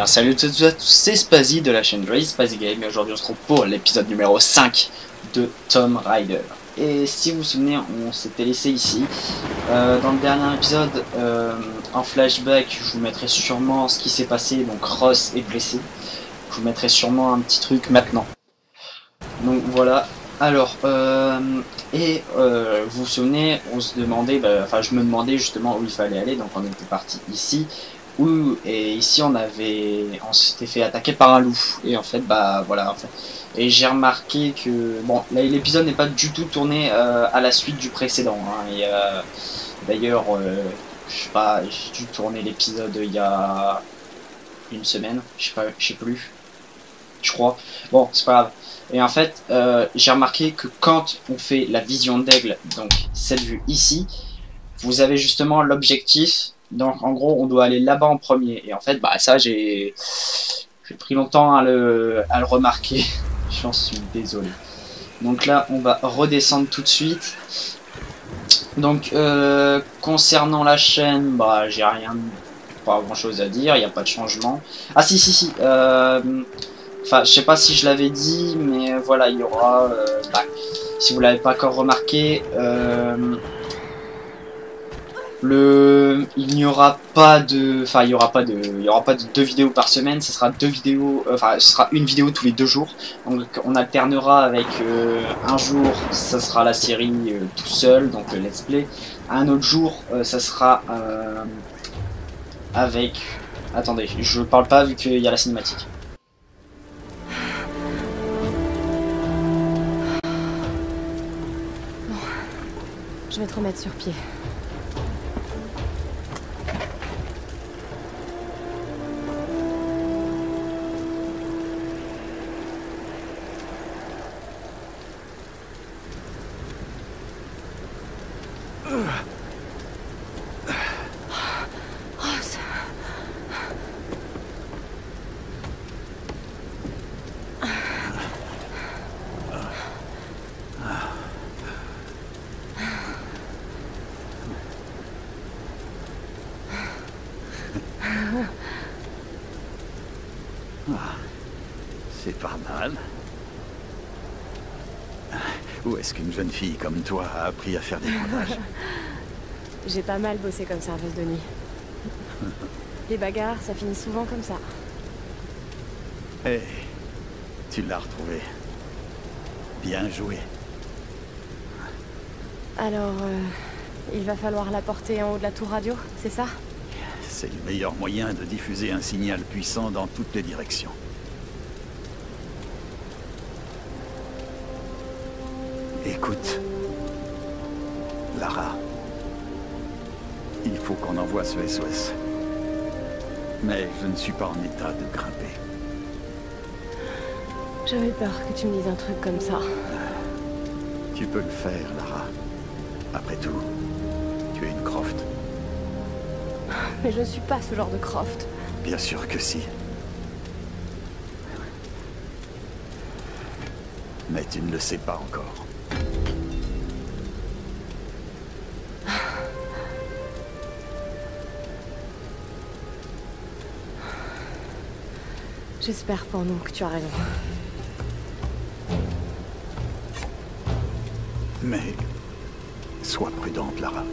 bien, salut à tous, c'est Spazzy de la chaîne Raise Spazzy Game et aujourd'hui on se retrouve pour l'épisode numéro 5 de Tomb Raider. Et si vous vous souvenez, on s'était laissé ici. Dans le dernier épisode, en flashback, je vous mettrai sûrement ce qui s'est passé, donc Ross est blessé. Je vous mettrai sûrement un petit truc maintenant. Donc voilà. Alors, vous vous souvenez, on se demandait, enfin je me demandais justement où il fallait aller, donc on était parti ici. Et ici on s'était fait attaquer par un loup et en fait voilà en fait. Et j'ai remarqué que bon là l'épisode n'est pas du tout tourné à la suite du précédent hein. Et d'ailleurs je sais pas, j'ai dû tourner l'épisode il y a une semaine, je sais plus, je crois. Bon c'est pas grave. Et en fait j'ai remarqué que quand on fait la vision d'aigle, donc cette vue ici, vous avez justement l'objectif. Donc en gros on doit aller là-bas en premier. Et en fait ça j'ai pris longtemps à le remarquer. J'en suis désolé. Donc là on va redescendre tout de suite. Donc concernant la chaîne, j'ai rien, pas grand chose à dire, il n'y a pas de changement. Ah si. Enfin je sais pas si je l'avais dit, mais voilà il y aura si vous l'avez pas encore remarqué, il n'y aura pas de, enfin il y aura pas de 2 vidéos par semaine, ce sera 2 vidéos, enfin ce sera une vidéo tous les 2 jours. Donc on alternera avec un jour ça sera la série tout seul, donc le let's play. Un autre jour ça sera avec, attendez, je parle pas vu qu'il y a la cinématique. Bon, je vais te remettre sur pied. C'est pas mal. Où est-ce qu'une jeune fille comme toi a appris à faire des montages? J'ai pas mal bossé comme serveuse de nuit. Les bagarres, ça finit souvent comme ça. Hé, tu l'as retrouvé. Bien joué. Alors, il va falloir la porter en haut de la tour radio, c'est ça? C'est le meilleur moyen de diffuser un signal puissant dans toutes les directions. Écoute, Lara, il faut qu'on envoie ce SOS. Mais je ne suis pas en état de grimper. J'avais peur que tu me dises un truc comme ça. Tu peux le faire, Lara. Après tout, tu es une Croft. Mais je ne suis pas ce genre de Croft. Bien sûr que si. Mais tu ne le sais pas encore. J'espère pour nous que tu as raison. Mais sois prudente, Lara.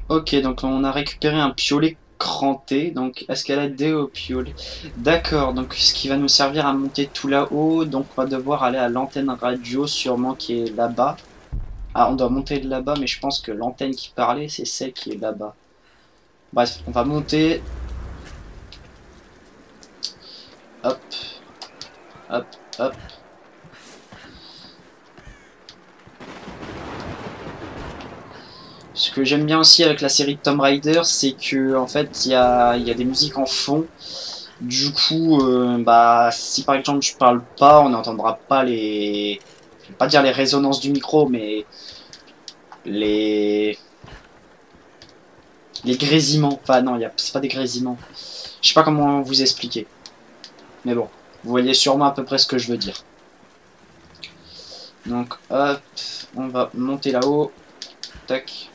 Ok, donc on a récupéré un piolet cranté, donc escalader au piolet. D'accord, donc ce qui va nous servir à monter tout là-haut, donc on va devoir aller à l'antenne radio sûrement qui est là-bas. Ah, on doit monter de là-bas, mais je pense que l'antenne qui parlait, c'est celle qui est là-bas. Bref, on va monter. Hop, hop, hop. Ce que j'aime bien aussi avec la série de Tomb Raider, c'est que en fait il y a des musiques en fond. Du coup, si par exemple je parle pas, on n'entendra pas les, je vais pas dire les résonances du micro, mais les les grésillements. Enfin non, c'est pas des grésillements. Je sais pas comment vous expliquer. Mais bon, vous voyez sûrement à peu près ce que je veux dire. Donc hop, on va monter là-haut. Tac.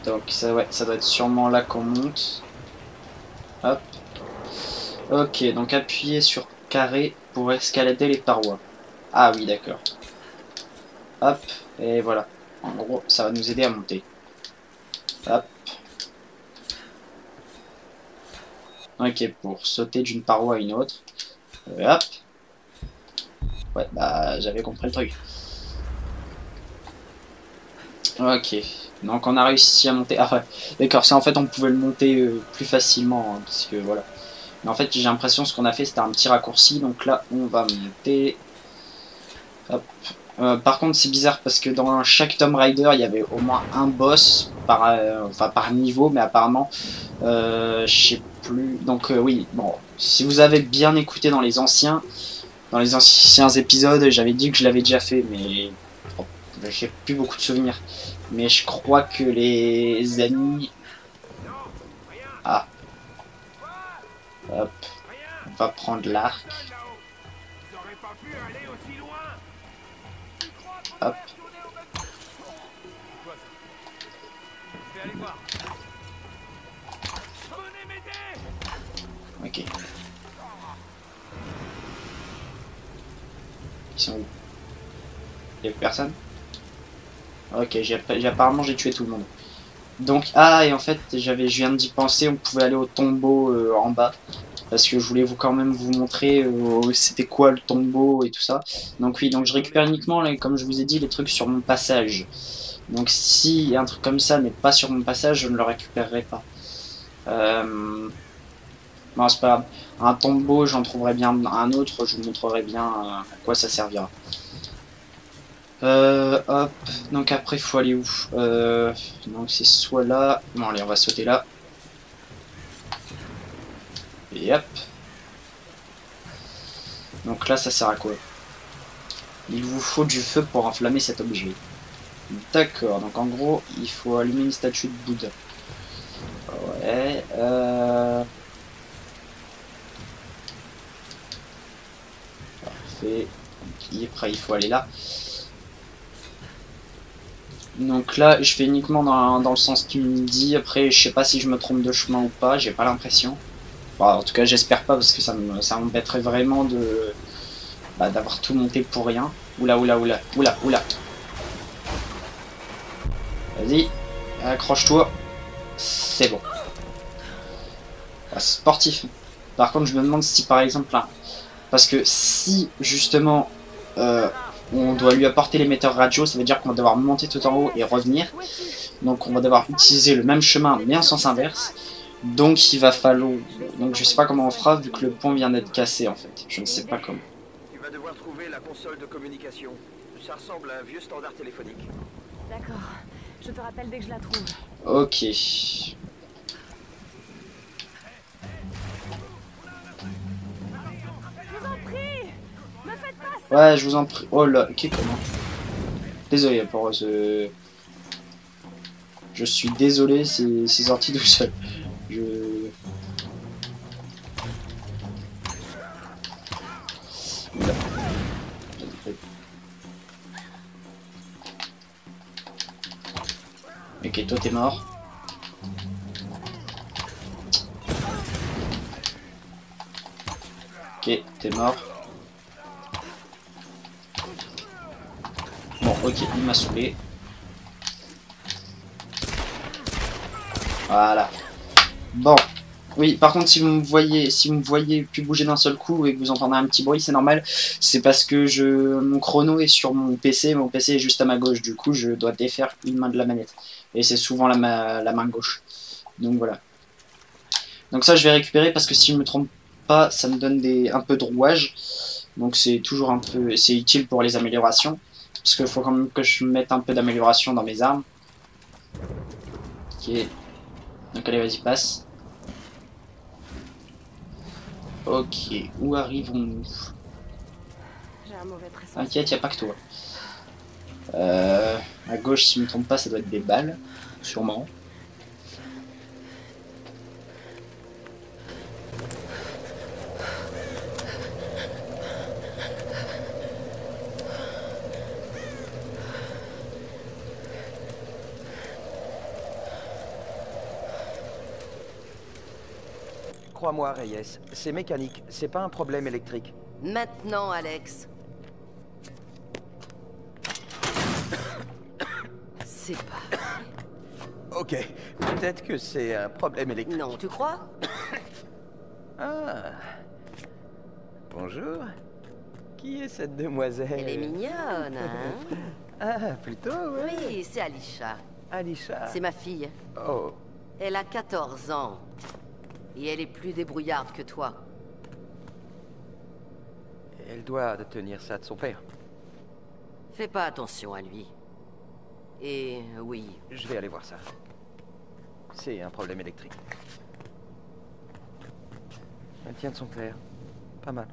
Donc ça, ouais, ça doit être sûrement là qu'on monte. Hop. Ok, donc appuyez sur carré pour escalader les parois. Ah oui, d'accord. Hop, et voilà. En gros, ça va nous aider à monter. Hop. Ok, pour sauter d'une paroi à une autre. Hop. Ouais, bah j'avais compris le truc. Ok, donc on a réussi à monter. Ah ouais, d'accord, ça en fait on pouvait le monter plus facilement, hein, parce que voilà. Mais en fait j'ai l'impression que ce qu'on a fait c'était un petit raccourci, donc là on va monter. Hop. Par contre c'est bizarre parce que dans chaque Tomb Raider il y avait au moins un boss par, enfin, par niveau, mais apparemment je sais plus. Donc oui, bon, si vous avez bien écouté dans les anciens épisodes, j'avais dit que je l'avais déjà fait, mais bon, j'ai plus beaucoup de souvenirs. Mais je crois que les amis... Ah. Hop. On va prendre l'arc. Hop. Ok. Ils sont où? Il y a personne? Ok, apparemment j'ai tué tout le monde. Donc, ah, et en fait, je viens d'y penser, on pouvait aller au tombeau en bas. Parce que je voulais quand même vous montrer c'était quoi le tombeau et tout ça. Donc oui, donc je récupère uniquement, comme je vous ai dit, les trucs sur mon passage. Donc si un truc comme ça n'est pas sur mon passage, je ne le récupérerai pas. Non, c'est pas grave. Un tombeau, j'en trouverai bien un autre, je vous montrerai bien à quoi ça servira. Hop, donc après il faut aller où? Donc c'est soit là. Bon allez, on va sauter là. Et hop. Donc là ça sert à quoi? Il vous faut du feu pour enflammer cet objet. D'accord, donc en gros il faut allumer une statue de Bouddha. Ouais, parfait. Et après il faut aller là. Donc là, je fais uniquement dans le sens qu'il me dit. Après, je sais pas si je me trompe de chemin ou pas. J'ai pas l'impression. Bon, en tout cas, j'espère pas parce que ça m'embêterait vraiment de d'avoir tout monté pour rien. Oula, oula, oula, oula, oula. Vas-y, accroche-toi. C'est bon. Ah, sportif. Par contre, je me demande si par exemple là, parce que si justement on doit lui apporter l'émetteur radio, ça veut dire qu'on va devoir monter tout en haut et revenir. Donc on va devoir utiliser le même chemin mais en sens inverse. Donc il va falloir... Donc je sais pas comment on fera vu que le pont vient d'être cassé en fait. Je ne sais pas comment. Tu vas devoir trouver la console de communication. Ça ressemble à un vieux standard téléphonique. D'accord. Je te rappelle dès que je la trouve. Ok. Je vous en prie! Ne faites pas ça! Ouais, je vous en prie. Oh là, ok, comment? Désolé pour ce... Je suis désolé, c'est sorti tout seul. Oula. Ok, toi t'es mort. Ok, t'es mort. Bon, ok, il m'a saoulé. Voilà. Bon. Oui, par contre, si vous me voyez plus bouger d'un seul coup et que vous entendez un petit bruit, c'est normal. C'est parce que mon chrono est sur mon PC est juste à ma gauche. Du coup, je dois défaire une main de la manette. Et c'est souvent la main gauche. Donc voilà. Donc ça, je vais récupérer parce que si je me trompe pas, ça me donne un peu de rouage. Donc c'est toujours c'est utile pour les améliorations. Parce qu'il faut quand même que je mette un peu d'amélioration dans mes armes. Ok. Donc allez, vas-y, passe. Ok, où arrivons-nous? J'ai un mauvais pressentiment. T'inquiète, y a pas que toi. À gauche, si je ne me trompe pas, ça doit être des balles, sûrement. Crois-moi, Reyes, c'est mécanique, c'est pas un problème électrique. Maintenant, Alex. C'est pas... Ok, peut-être que c'est un problème électrique. Non, tu crois? Ah. Bonjour. Qui est cette demoiselle? Elle est mignonne, hein? Ah, plutôt, oui. Oui, c'est Alisha. Alisha. C'est ma fille. Oh. Elle a 14 ans. Et elle est plus débrouillarde que toi. Elle doit tenir ça de son père. Fais pas attention à lui. Et oui, Je vais aller voir ça. C'est un problème électrique. Elle tient de son père. Pas mal.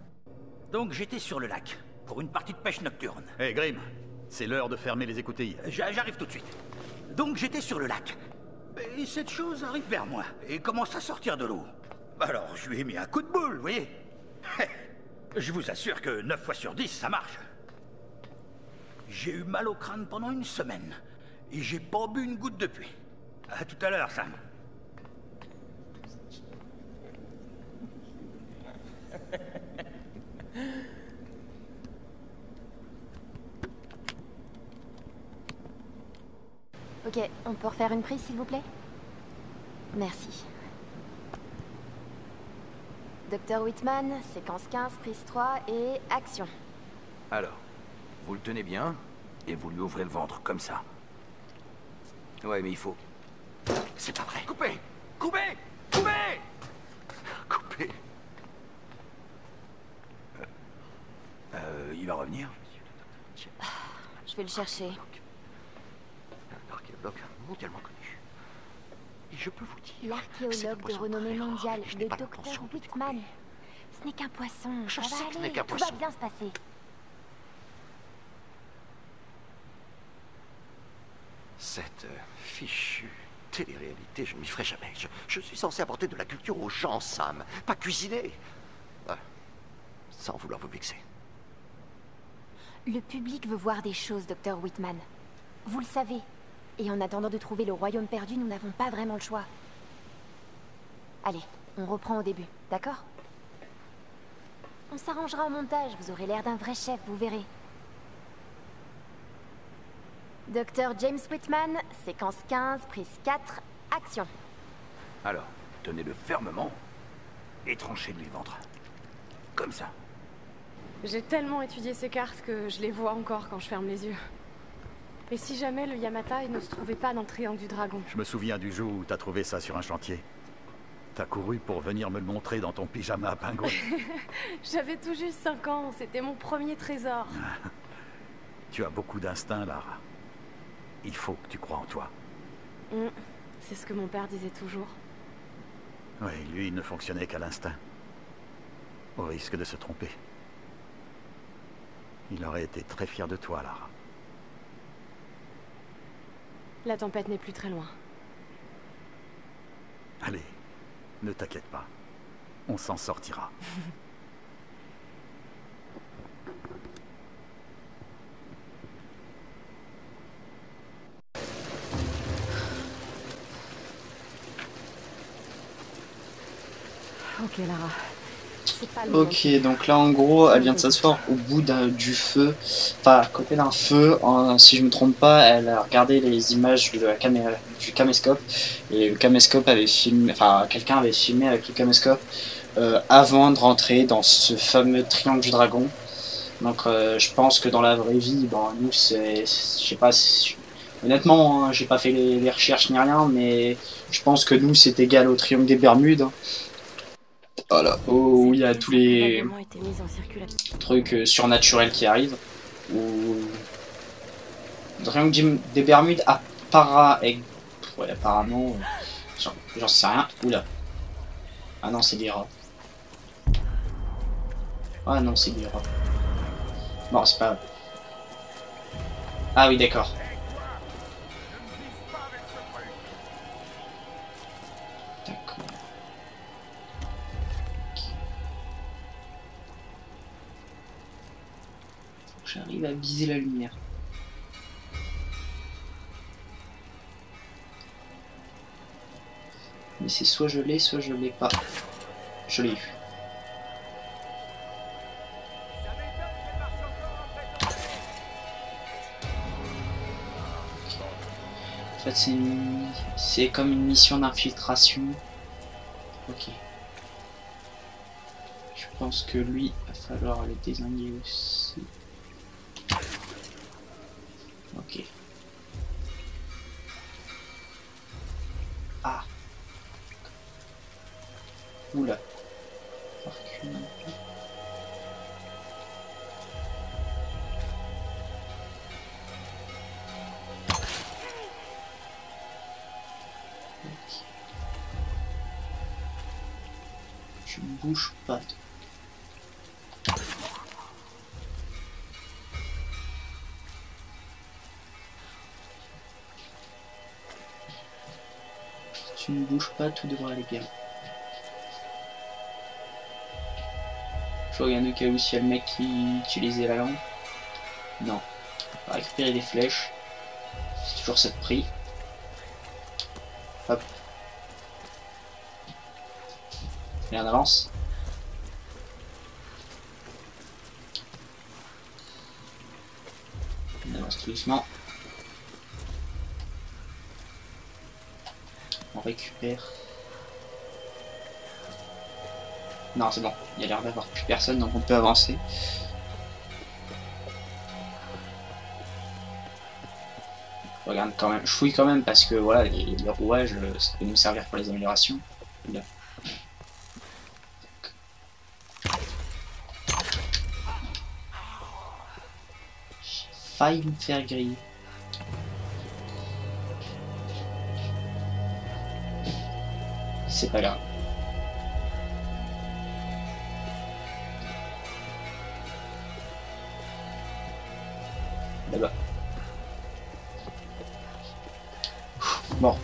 Donc j'étais sur le lac, pour une partie de pêche nocturne. Hé, Grim, c'est l'heure de fermer les écoutilles. J'arrive tout de suite. Donc j'étais sur le lac. Et cette chose arrive vers moi, et commence à sortir de l'eau. Alors je lui ai mis un coup de boule, vous voyez. Je vous assure que 9 fois sur 10, ça marche. J'ai eu mal au crâne pendant une semaine, et j'ai pas bu une goutte depuis. À tout à l'heure, Sam. Ok, on peut refaire une prise, s'il vous plaît? Merci. Docteur Whitman, séquence 15, prise 3 et action. Alors, vous le tenez bien, et vous lui ouvrez le ventre, comme ça. Ouais, mais il faut... C'est pas vrai. Coupez! Coupez! Coupez! Coupez! Il va revenir? Je vais le chercher. Un archéologue mondialement connu. Et je peux vous dire... L'archéologue de renommée mondiale, le docteur Whitman. Ce n'est qu'un poisson, Je ça sais va que ce aller, n'est qu'un tout va poisson. bien se passer. Cette fichue télé-réalité, je ne m'y ferai jamais. Je suis censé apporter de la culture aux gens, Sam. Pas cuisiner. Sans vouloir vous vexer. Le public veut voir des choses, docteur Whitman. Vous le savez. Et en attendant de trouver le royaume perdu, nous n'avons pas vraiment le choix. Allez, on reprend au début, d'accord? On s'arrangera au montage, vous aurez l'air d'un vrai chef, vous verrez. Docteur James Whitman, séquence 15, prise 4, action. Alors, tenez-le fermement et tranchez-lui le ventre. Comme ça. J'ai tellement étudié ces cartes que je les vois encore quand je ferme les yeux. Et si jamais le Yamatai ne se trouvait pas dans le triangle du dragon? Je me souviens du jour où t'as trouvé ça sur un chantier. T'as couru pour venir me le montrer dans ton pyjama à pingouin. J'avais tout juste 5 ans, c'était mon premier trésor. Tu as beaucoup d'instinct, Lara. Il faut que tu crois en toi. C'est ce que mon père disait toujours. Oui, lui, il ne fonctionnait qu'à l'instinct. Au risque de se tromper. Il aurait été très fier de toi, Lara. La tempête n'est plus très loin. Allez, ne t'inquiète pas. On s'en sortira. Ok, Lara. C'est pas le moment. Ok, donc là en gros, elle vient de s'asseoir au bout du feu, enfin à côté d'un feu. Si je me trompe pas, elle a regardé les images de la caméra, du caméscope, et le caméscope avait filmé, enfin quelqu'un avait filmé avec le caméscope avant de rentrer dans ce fameux triangle du dragon. Donc je pense que dans la vraie vie, bon, nous c'est, je sais pas, honnêtement, hein, j'ai pas fait les recherches ni rien, mais je pense que nous c'est égal au triangle des Bermudes. Hein. Voilà, où il y a tous les trucs surnaturels qui arrivent. Ou le triangle des Bermudes ouais, apparemment, j'en sais rien. Oula. Ah non, c'est des rats. Ah non, c'est des rats. Bon, c'est pas... Ah oui, d'accord. D'accord. Faut que j'arrive à viser la lumière. Mais c'est soit je l'ai, soit je l'ai pas. Je l'ai eu. En fait, c'est comme une mission d'infiltration. Ok. Je pense que lui, il va falloir le désigner aussi. Ok. Ah. Oula. Recule un peu. Tu ne bouges pas. Si tu ne bouges pas, tout devrait aller bien. Je regarde au cas où s'il y a le mec qui utilisait la lampe. Non. On va récupérer des flèches. C'est toujours cette prix. Hop. Et on avance. On avance tout doucement. On récupère. Non, c'est bon. Il y a l'air d'avoir plus personne, donc on peut avancer. Je regarde quand même. Je fouille quand même parce que voilà, les rouages, ça peut nous servir pour les améliorations. Là. J'ai failli me faire griller. C'est pas grave. Là-bas. Bon.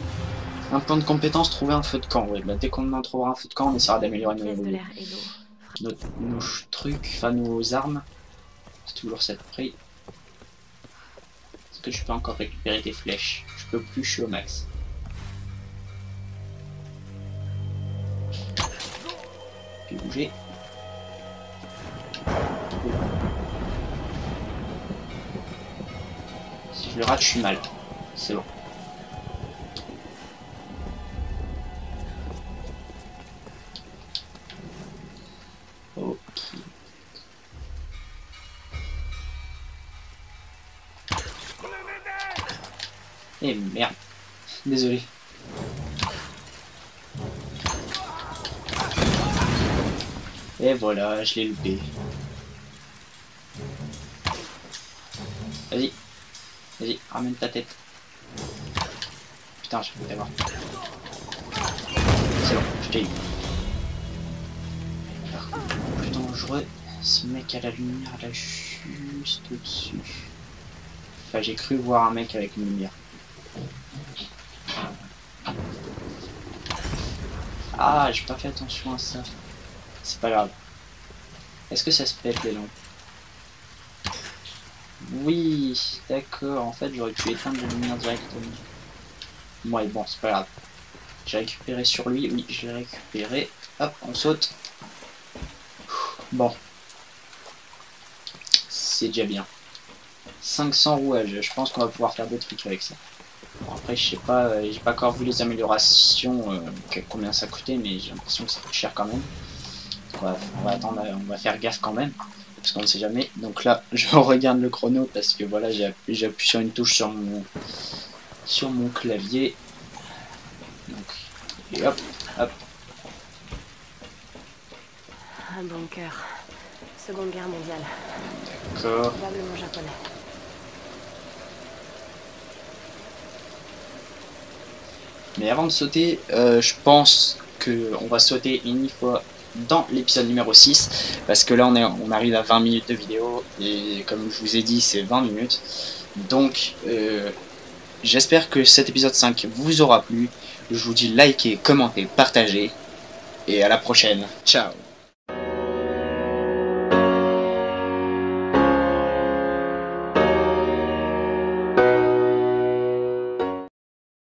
Un plan de compétence, trouver un feu de camp. Ouais, bah, dès qu'on en trouvera un feu de camp, on essaiera d'améliorer nos trucs, enfin nos armes. C'est toujours cette prix. Est-ce que je peux encore récupérer des flèches? Je peux plus, je suis au max. Puis bouger. Si je le rate, je suis mal. C'est bon. Ok. Eh merde. Désolé. Et voilà, je l'ai loupé. Vas-y. Vas-y, ramène ta tête. Putain, j'ai pu t'avoir. C'est bon, je t'ai eu. Par contre, le plus dangereux, ce mec à la lumière là juste au-dessus. Enfin, j'ai cru voir un mec avec une lumière. Ah, j'ai pas fait attention à ça. C'est pas grave. Est-ce que ça se pète les lampes? Oui, d'accord. En fait, j'aurais pu éteindre la lumière directement. Ouais, bon, c'est pas grave. J'ai récupéré sur lui. Oui, j'ai récupéré. Hop, on saute. Bon. C'est déjà bien. 500 rouages. Je pense qu'on va pouvoir faire des trucs avec ça. Bon, après, je sais pas, j'ai pas encore vu les améliorations, combien ça coûtait, mais j'ai l'impression que ça coûte cher quand même. On va attendre, on va faire gaffe quand même, parce qu'on ne sait jamais. Donc là, je regarde le chrono parce que voilà, j'ai appuyé sur une touche sur mon clavier. Donc, et hop, hop. Un bunker. Seconde guerre mondiale. D'accord. Probablement japonais. Mais avant de sauter, je pense que on va sauter une fois dans l'épisode numéro 6, parce que là on arrive à 20 minutes de vidéo, et comme je vous ai dit c'est 20 minutes, donc j'espère que cet épisode 5 vous aura plu. Je vous dis likez, commentez, partagez, et à la prochaine, ciao.